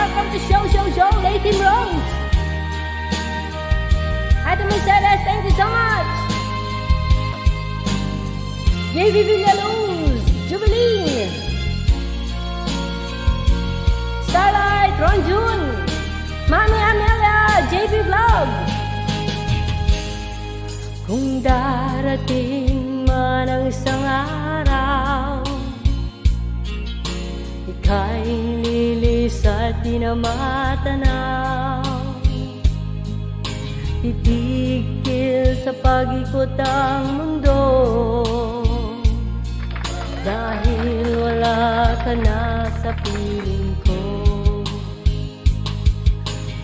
Welcome to show, Lady Rose. Adam Mercedes, thank you so much. JV Villaluz, Jubilee, Starlight, Ron Jun, Mami Amelia, JV Vlog. Kung darating man ang isang araw, ika'y lilis at di na matanaw, titigil sa pag-ikot ang mundo, dahil wala ka na sa piling ko.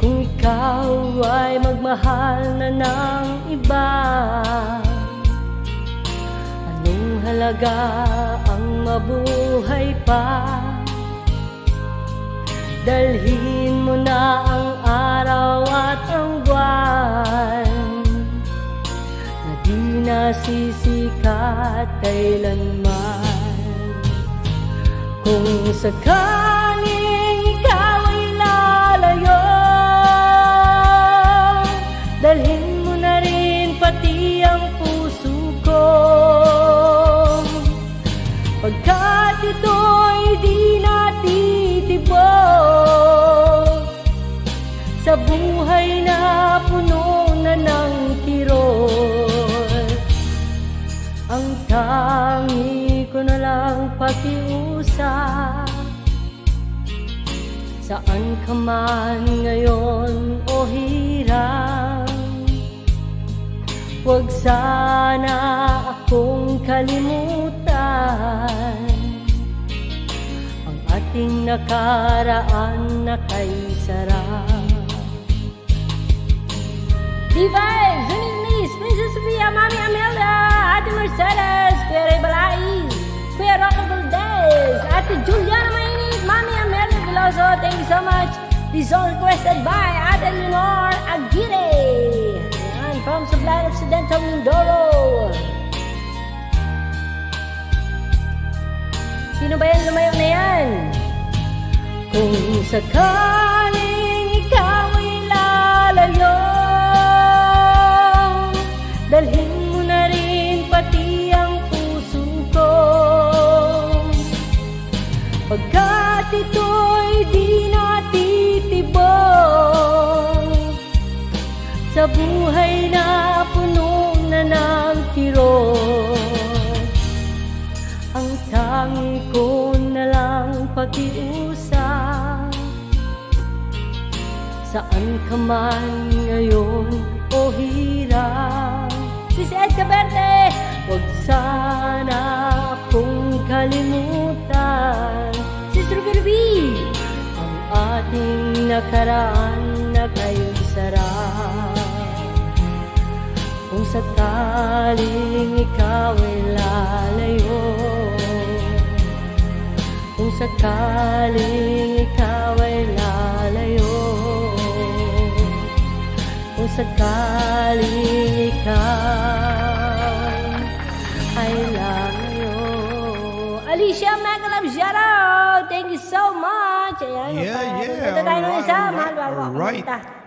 Kung ikaw ay magmahal na ng iba, anong halaga ang mabuhay pa? Dalhin mo na ang araw at ang buwan na di nasisikat kailanman. Kung sakaling ikaw ay lalayo, dalhin mo na rin pati ang puso ko, pagkat ito'y di natitibok sa buhay na puno na ng kirot. Ang tangi ko na lang pakiusap, saan ka man ngayon o hirang, huwag sana akong kalimutan ang ating nakaraan na kay sarap. Divine, Zuning Nis, Princess Sofia, Mami Amelia, Ate Mercedes, Kuya Ray Balais, Kuya Rocco Valdez, Ate Juliana Mainit, Mami Amelia Veloso, thank you so much. This song requested by Ate Leonor Aguirre, and from Sublime Occidental Mindoro. Sino ba yan? Lumayo na yan. Kung sakaling ikaw ay lalayo, dalhin mo na rin pati ang puso ko, pagkat ito'y di natitibok sa buhay na puno na ng kirot. Ang tangi ko na lang pakiusap, saan ka man ngayon o hirap. Sis Edka Verde, huwag sana akong kalimutan. Sis Ruby Ruby, ang ating nakaraan na kay sarap. Kung sakaling ikaw ay lalayo, kung sakaling ikaw ay lalayo, kung sakaling ikaw ay lalayo. Alicia Megalab, shout out! Thank you so much! Ayan, Yeah. Punta tayo ng isa, mahal bago ako Right. pumunta.